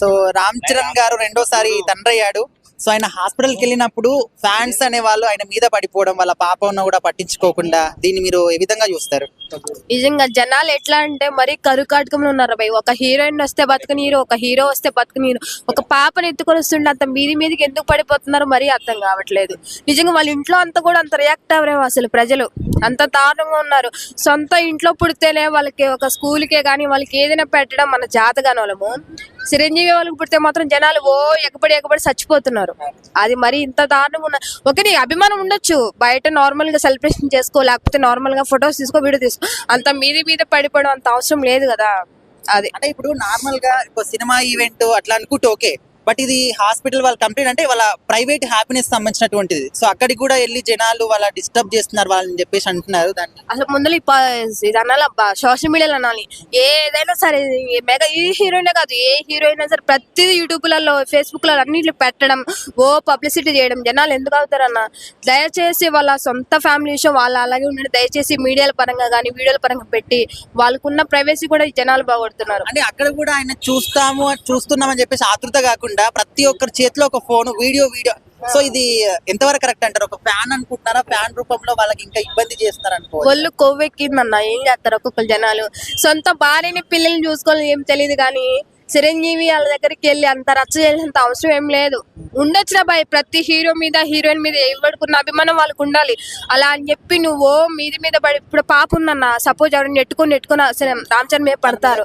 So Ram Charan గారు రెండోసారి తండ్రి అయ్యాడు. సో ఆయన హాస్పిటల్కి వెళ్ళినప్పుడు ఫ్యాన్స్ అనే వాళ్ళు ఆయన మీద పడిపోవడం, వాళ్ళ పాప ఉన్న కూడా పట్టించుకోకుండా, దీన్ని మీరు ఏ విధంగా చూస్తారు? నిజంగా జనాలు ఎట్లా అంటే మరీ కరుకాటకంలో ఉన్నారు భయ్. ఒక హీరోయిన్ వస్తే బతుకనీరు, ఒక హీరో వస్తే బతుకనీరు, ఒక పాపని ఎత్తుకొని వస్తుండే అంత మీదికి ఎందుకు పడిపోతున్నారు మరీ అర్థం కావట్లేదు. నిజంగా వాళ్ళ ఇంట్లో అంతా కూడా అంత రియాక్ట్ అవ్వరేమో అసలు ప్రజలు, అంత దారుణంగా ఉన్నారు. సొంత ఇంట్లో పుడితేనే వాళ్ళకి ఒక స్కూల్కే కానీ వాళ్ళకి ఏదైనా పెట్టడం మన జాతగాని వాళ్ళము. చిరంజీవి వాళ్ళకి పుడితే మాత్రం జనాలు ఎగబడి చచ్చిపోతున్నారు. అది మరి ఇంత దారుణంగా ఉన్న ఒకటి అభిమానం ఉండొచ్చు, బయట నార్మల్ గా సెలబ్రేషన్ చేసుకో, లేకపోతే నార్మల్ గా ఫొటోస్ తీసుకో, వీడియో తీసుకో, అంత మీద పడిపోవడం అంత అవసరం లేదు కదా. అది అంటే ఇప్పుడు నార్మల్ గా సినిమా ఈవెంట్ అట్లా అనుకుంటే ఓకే, బట్ ఇది హాస్పిటల్ వాళ్ళ కంప్లీట్ అంటే వాళ్ళ ప్రైవేట్ హ్యాపీనెస్ సంబంధించినటువంటిది. సో అక్కడికి కూడా వెళ్ళి జనాలు వాళ్ళ డిస్టర్బ్ చేస్తున్నారు వాళ్ళని చెప్పేసి అంటున్నారు. దాన్ని అసలు ముందు ఇది అనాలి అబ్బా, సోషల్ మీడియాలో అనాలి. ఏదైనా సరే మెగా ఈ హీరోయిన్ కాదు, ఏ హీరోయిన్ అయినా సరే ప్రతిదీ యూట్యూబ్లలో, ఫేస్బుక్ లో అన్నిట్లు పెట్టడం, పబ్లిసిటీ చేయడం జనాలు ఎందుకు అవుతారన్న. దయచేసి వాళ్ళ సొంత ఫ్యామిలీ విషయం వాళ్ళు అలాగే ఉండండి. దయచేసి మీడియాల పరంగా కానీ వీడియోల పరంగా పెట్టి వాళ్ళకున్న ప్రైవసీ కూడా జనాలు బాగొడుతున్నారు. అంటే అక్కడ కూడా ఆయన చూస్తున్నామని చెప్పేసి ఆతృత కాకుండా ప్రతి ఒక్కరి చేతిలో ఒక ఫోన్, వీడియో. సో ఇది ఎంతవరకు కరెక్ట్ అంటారు? ఒక ఫ్యాన్ అనుకుంటున్నారా, ఫ్యాన్ రూపంలో వాళ్ళకి ఇంకా ఇబ్బంది చేస్తున్నారు అనుకో. ఒళ్ళు కొవ్వెక్కిందన్న, ఏం చేస్తారు ఒక్కొక్కరు జనాలు. సొంత భార్యని పిల్లల్ని చూసుకోవాలని ఏం తెలియదు కానీ చిరంజీవి వాళ్ళ దగ్గరికి వెళ్ళి అంత రచ్చ చేసేంత అవసరం ఏం లేదు. ఉండొచ్చిన భయ్, ప్రతి హీరో మీద హీరోయిన్ మీద ఎవరికున్న అభిమానం వాళ్ళకు ఉండాలి. అలా అని చెప్పి నువ్వు మీద పడి, ఇప్పుడు పాప ఉందన్న, సపోజ్ ఎవరైనా నెట్టుకుని రామ్ చరణ్ మీద పడతారు,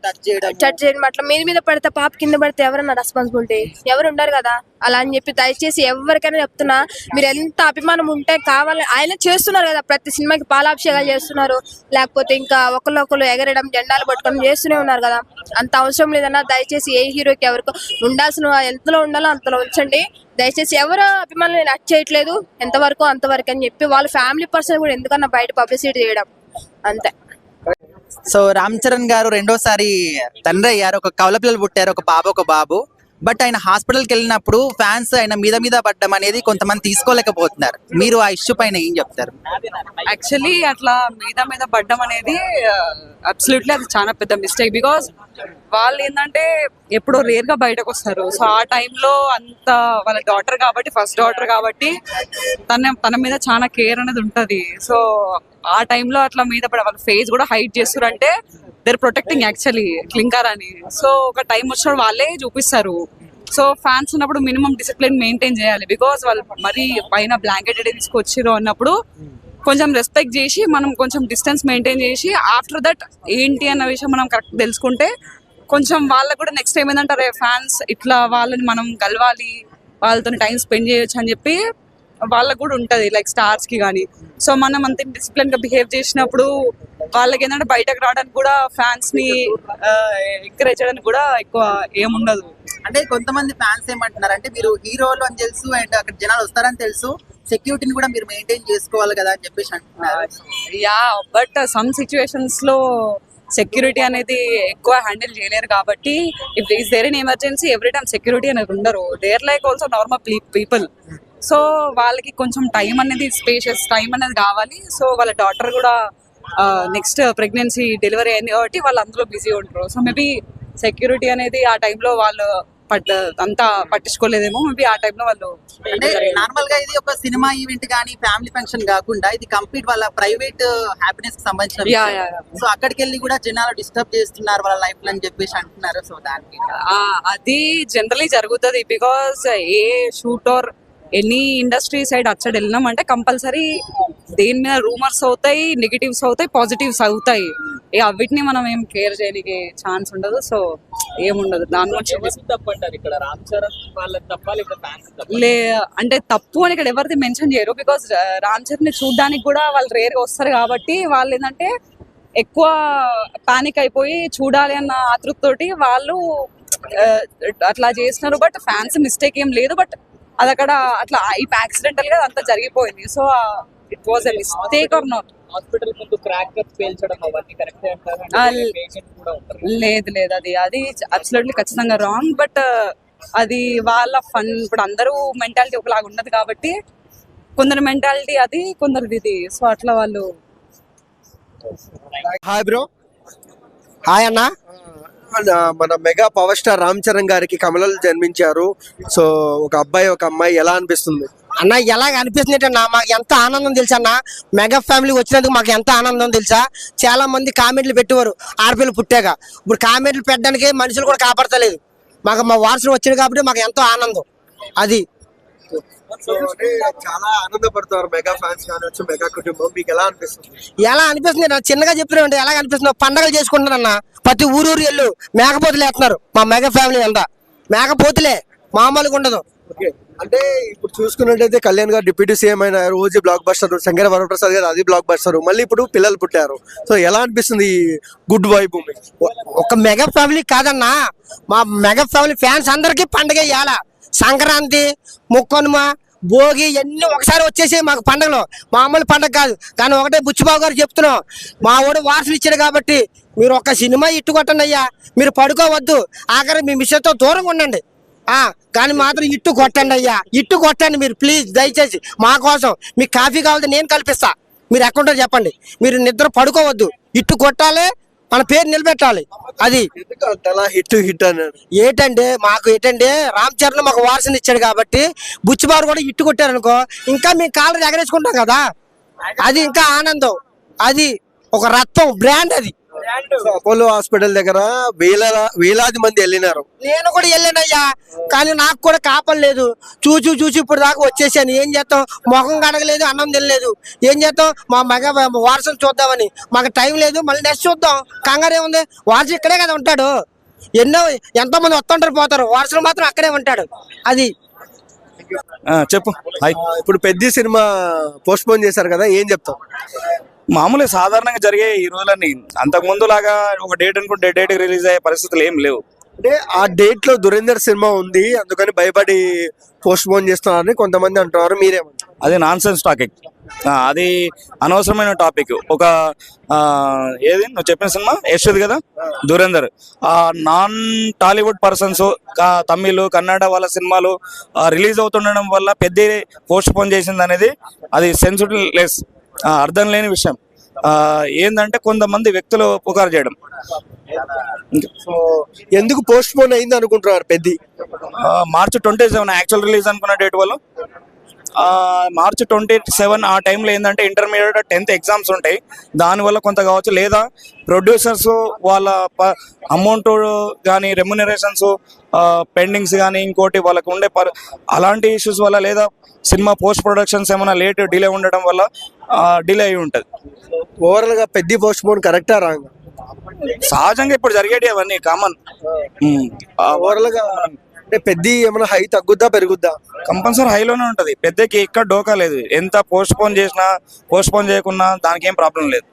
టచ్ చేయడం అట్లా మీద పడితే పాప కింద పడితే ఎవరన్నా రెస్పాన్సిబిలిటీ? ఎవరు ఉండరు కదా. అలా అని చెప్పి దయచేసి ఎవరికైనా చెప్తున్నా, మీరు ఎంత అభిమానం ఉంటే కావాలి, ఆయన చేస్తున్నారు కదా ప్రతి సినిమాకి పాలాభిషేకాలు చేస్తున్నారు, లేకపోతే ఇంకా ఒకళ్ళు ఎగరడం, జెండాలు పట్టుకోవడం చేస్తూనే ఉన్నారు కదా. అంత అవసరం లేదన్నా. దయచేసి ఏ హీరోకి ఎవరికో ఉండాల్సిన ఎంతలో ఉండాలో అంతలో ఉంచండి. దయచేసి ఎవరు అభిమానులు నేను అట్ చేయట్లేదు, ఎంతవరకు అంతవరకు అని చెప్పి వాళ్ళ ఫ్యామిలీ పర్సన్ కూడా ఎందుకన్నా బయట పబ్లిసిటీ చేయడం అంతే. సో రామ్ చరణ్ గారు రెండోసారి తండ్రి అయ్యారు, ఒక కవల పిల్లలు పుట్టారు, ఒక పాప ఒక బాబు. బట్ ఆయన హాస్పిటల్కి వెళ్ళినప్పుడు ఫ్యాన్స్ ఆయన మీద పడ్డం అనేది కొంతమంది తీసుకోలేకపోతున్నారు. మీరు ఆ ఇష్యూ పైన ఏం చెప్తారు? యాక్చువల్లీ అట్లా మీద పడ్డం అనేది అబ్సల్యూట్లీ అది చాలా పెద్ద మిస్టేక్. బికాస్ వాళ్ళు ఏంటంటే ఎప్పుడో రేర్ గా బయటకు వస్తారు. సో ఆ టైంలో అంత వాళ్ళ డాటర్ కాబట్టి, ఫస్ట్ డాటర్ కాబట్టి తన మీద చాలా కేర్ అనేది ఉంటది. సో ఆ టైంలో అట్లా మీద పడే వాళ్ళ ఫేస్ కూడా హైడ్ చేస్తారు అంటే దేర్ ప్రొటెక్టింగ్ యాక్చువల్లీ క్లింకర్ అని. సో ఒక టైం వచ్చినప్పుడు వాళ్ళే చూపిస్తారు. సో ఫ్యాన్స్ ఉన్నప్పుడు మినిమం డిసిప్లిన్ మెయింటైన్ చేయాలి. బికాస్ వాళ్ళు మరీ పైన బ్లాంకెట్ తీసుకొచ్చిరు అన్నప్పుడు కొంచెం రెస్పెక్ట్ చేసి మనం కొంచెం డిస్టెన్స్ మెయింటైన్ చేసి ఆఫ్టర్ దట్ ఏంటి అన్న విషయం మనం కరెక్ట్ తెలుసుకుంటే కొంచెం వాళ్ళకు కూడా నెక్స్ట్ టైం ఏంటంటారు ఫ్యాన్స్ ఇట్లా వాళ్ళని మనం కలవాలి, వాళ్ళతో టైం స్పెండ్ చేయొచ్చు అని చెప్పి వాళ్ళకు కూడా ఉంటది, లైక్ స్టార్స్ కి కానీ. సో మనం అంత డిసిప్లిన్ గా బిహేవ్ చేసినప్పుడు వాళ్ళకి ఏంటంటే బయటకు రావడానికి కూడా, ఫ్యాన్స్ ని ఎంకరేజ్ చేయడానికి కూడా ఎక్కువ ఏముండదు. అంటే కొంతమంది ఫ్యాన్స్ ఏమంటున్నారు అంటే, మీరు హీరోలు అని తెలుసు అండ్ అక్కడ జనాలు వస్తారని తెలుసు, సెక్యూరిటీని కూడా మీరు మెయింటైన్ చేసుకోవాలి కదా అని చెప్పేసి అంటున్నారు. యా, బట్ సమ్ సిచ్యువేషన్స్ లో సెక్యూరిటీ అనేది ఎక్కువ హ్యాండిల్ చేయలేరు కాబట్టి if is there in emergency every time security అనేది ఉండరు. There like also normal people. So వాళ్ళకి కొంచెం టైం అనేది, స్పేషియస్ టైం అనేది కావాలి. సో వాళ్ళ డాటర్ కూడా నెక్స్ట్ ప్రెగ్నెన్సీ డెలివరీ అయింది కాబట్టి వాళ్ళు అందులో బిజీ ఉంటారు. సో మేబీ సెక్యూరిటీ అనేది ఆ టైంలో వాళ్ళు అంతా పట్టించుకోలేదేమో. మేబీ ఆ టైంలో వాళ్ళు అంటే నార్మల్ గా ఇది ఒక సినిమా ఈవెంట్ కానీ ఫ్యామిలీ ఫంక్షన్ కాకుండా ఇది కంప్లీట్ వాళ్ళ ప్రైవేట్ హ్యాపీనెస్ కి సంబంధించిన. సో అక్కడికి వెళ్ళి కూడా జనాలు డిస్టర్బ్ చేస్తున్నారు వాళ్ళ లైఫ్ అని చెప్పేసి అంటున్నారు. సో దానికి అది జనరలీ జరుగుతుంది. Because a shoot or any industry side అచ్చడి వెళ్ళినాం అంటే కంపల్సరీ దేని మీద రూమర్స్ అవుతాయి, నెగిటివ్స్ అవుతాయి, పాజిటివ్స్ అవుతాయి. వీటిని మనం ఏం కేర్ చేయడానికి ఛాన్స్ ఉండదు. సో ఏముండదు దాని లే అంటే తప్పు అని ఇక్కడ ఎవరిది మెన్షన్ చేయరు. బికాస్ రామ్ చరణ్ ని చూడడానికి కూడా వాళ్ళు రేర్ గా వస్తారు కాబట్టి వాళ్ళు ఏంటంటే ఎక్కువ పానిక్ అయిపోయి చూడాలి అన్న ఆతృతతోటి వాళ్ళు అట్లా చేస్తున్నారు. బట్ ఫ్యాన్స్ మిస్టేక్ ఏం లేదు. బట్ అది అక్కడ అట్లా యాక్సిడెంటల్ గా అంతా జరిగిపోయింది. So it was a mistake are not. Hospital ముందు క్రాకర్స్ పేల్చడం అవన్నీ కరెక్టే అంటారు? లేదు, అది అబ్సల్యూట్లీ ఖచ్చితంగా రాంగ్. బట్ అది వాళ్ళ ఫన్. ఇప్పుడు అందరూ మెంటాలిటీ ఒకలాగా ఉన్నది కాబట్టి కొందరు మెంటాలిటీ అది, కొందరిది ఇది. సో అట్లా వాళ్ళు. Hi bro. హాయ్ అన్న. మన mega power star Ram Charan గారికి కమలలు జన్మించారు. సో ఒక అబ్బాయి ఒక అమ్మాయి ఎలా అనిపిస్తుంది? అన్న ఎలాగ అనిపిస్తుంది అన్న, మాకు ఎంత ఆనందం తెలుసా అన్న, మెగా ఫ్యామిలీ వచ్చినందుకు మాకు ఎంత ఆనందం తెలుసా. చాలా మంది కామెంట్లు పెట్టేవారు ఆడపిల్లలు పుట్టాక, ఇప్పుడు కామెంట్లు పెట్టడానికి మనుషులు కూడా కాపాడతలేదు. మాకు మా వారసులు వచ్చింది కాబట్టి మాకు ఎంతో ఆనందం. అది సో అంటే చాలా ఆనందపడుతున్నారు మెగా ఫ్యాన్స్ కావచ్చు, మెగా కుటుంబం. మీకు ఎలా అనిపిస్తుంది? ఎలా అనిపిస్తుంది అన్న, చిన్నగా చెప్తున్నామంటే ఎలాగ అనిపిస్తుంది, పండగలు చేసుకుంటున్నారు అన్న, ప్రతి ఊరు ఎల్లు మేకపోతులు వేస్తున్నారు. మా మెగా ఫ్యామిలీ అంతా మేకపోతులే, మామూలుగా ఉండదు. ఓకే, అంటే ఇప్పుడు చూసుకున్నట్టయితే కళ్యాణ్ గారు డిప్యూటీ సీఎం అయిన రోజు బ్లాక్ బస్టర్, శంకర వరప్రసాద్ గారు అది బ్లాక్ బస్టర్, మళ్ళీ ఇప్పుడు పిల్లలు పుట్టారు. సో ఎలా అనిపిస్తుంది ఈ గుడ్ వైబ్? ఒక మెగా ఫ్యామిలీ కాదన్నా, మా మెగా ఫ్యామిలీ ఫ్యాన్స్ అందరికీ పండగ ఇవ్వాల. సంక్రాంతి, ముక్కనుమ, భోగి అన్ని ఒకసారి వచ్చేసి మాకు పండగలు మామూలు పండగ కాదు. కానీ ఒకటే బుచ్చిబాబు గారు చెప్తున్నాం, మా వాడు వారసులు ఇచ్చాడు కాబట్టి మీరు ఒక సినిమా ఇట్టు కొట్టండి అయ్యా, మీరు పడుకోవద్దు, ఆఖరి మీ మిషన్తో దూరంగా ఉండండి, కానీ మాత్రం ఇట్టు కొట్టండి అయ్యా, ఇట్టు కొట్టండి మీరు ప్లీజ్, దయచేసి మా కోసం. మీకు కాఫీ కావాలంటే నేను కల్పిస్తా, మీరు ఎక్కడుంటారో చెప్పండి, మీరు నిద్ర పడుకోవద్దు, ఇట్టు కొట్టాలి, మన పేరు నిలబెట్టాలి. అది అలా హిట్ హిట్ అన్నాడు. ఏంటంటే మాకు ఏంటంటే రామ్ చరణ్ మాకు వారసుని ఇచ్చాడు కాబట్టి బుచ్చిబాబు కూడా ఇట్టు కొట్టారు అనుకో, ఇంకా మేము కాళ్ళు ఎగరేసుకుంటాం కదా, అది ఇంకా ఆనందం. అది ఒక రత్నం బ్రాండ్. అది అపోలో హాస్పిటల్ దగ్గర వేలాది మంది వెళ్ళినారు. నేను కూడా వెళ్ళానయ్యా, కానీ నాకు కూడా కాపలేదు. చూసి ఇప్పుడు దాకా వచ్చేసాను. ఏం చేస్తాం, ముఖం కడగలేదు, అన్నం తినలేదు. ఏం చేస్తాం, మా మగ వారసుని చూద్దామని మాకు టైం లేదు. మళ్ళీ నెక్స్ట్ చూద్దాం, కంగారు ఏముంది, వారసు ఇక్కడే కదా ఉంటాడు. ఎంతో మంది వస్తుంటారు పోతారు, వారసులు మాత్రం అక్కడే ఉంటాడు. అది చెప్పు. హాయ్. ఇప్పుడు పెద్ద సినిమా పోస్ట్ పోన్ చేశారు కదా, ఏం చెప్తాం? మామూలుగా సాధారణంగా జరిగే ఈ రోజులన్నీ అంతకు ముందు లాగా ఒక డేట్ అనుకుంటే డేట్ రిలీజ్ అయ్యే పరిస్థితులు ఏం లేవు. అంటే ఆ డేట్ లో దురేందర్ సినిమా ఉంది, అందుకని భయపడి పోస్ట్ పోన్ చేస్తున్నారని కొంతమంది అంటున్నారు. మీరేమంటారు? అది నాన్ సెన్స్ టాపిక్, అది అనవసరమైన టాపిక్. ఒక ఏది నువ్వు చెప్పిన సినిమా యశ్వద్ కదా, దురేందర్, నాన్ టాలీవుడ్ పర్సన్స్ తమిళ్ కన్నడ వాళ్ళ సినిమాలు రిలీజ్ అవుతుండడం వల్ల పెద్ద పోస్ట్ పోన్ చేసింది అనేది అది సెన్సిటివ్ లెస్, అర్థం లేని విషయం. ఏంటంటే కొంతమంది వ్యక్తులు పుకారు చేయడం. సో ఎందుకు పోస్ట్ పోన్ అయింది అనుకుంటున్నారు? పెద్ద మార్చి 27 యాక్చువల్ రిలీజ్ అనుకున్న డేట్ వాళ్ళు మార్చి 27 ఆ టైంలో ఏంటంటే ఇంటర్మీడియట్ 10th ఎగ్జామ్స్ ఉంటాయి, దానివల్ల కొంత కావచ్చు. లేదా ప్రొడ్యూసర్స్ వాళ్ళ అమౌంట్ కానీ రెమ్యునరేషన్స్ పెండింగ్స్ కానీ ఇంకోటి వాళ్ళకు ఉండే అలాంటి ఇష్యూస్ వల్ల, లేదా సినిమా పోస్ట్ ప్రొడక్షన్స్ ఏమైనా లేట్ డిలే ఉండడం వల్ల డిలే అయి ఉంటుంది. ఓవరాల్ గా పెద్ద పోస్ట్ పోన్ కరెక్టా రాంగ్? సహజంగా ఇప్పుడు జరిగేటి అవన్నీ కామన్. ఓవరాల్ గా అంటే పెద్ద ఏమైనా హై తగ్గుద్దా పెరుగుద్దా? కంపల్సరీ హైలోనే ఉంటుంది. పెద్దకి ఎక్కడ డోకా లేదు, ఎంత పోస్ట్ పోన్ చేసినా పోస్ట్ పోన్ చేయకున్నా దానికి ఏం ప్రాబ్లం లేదు.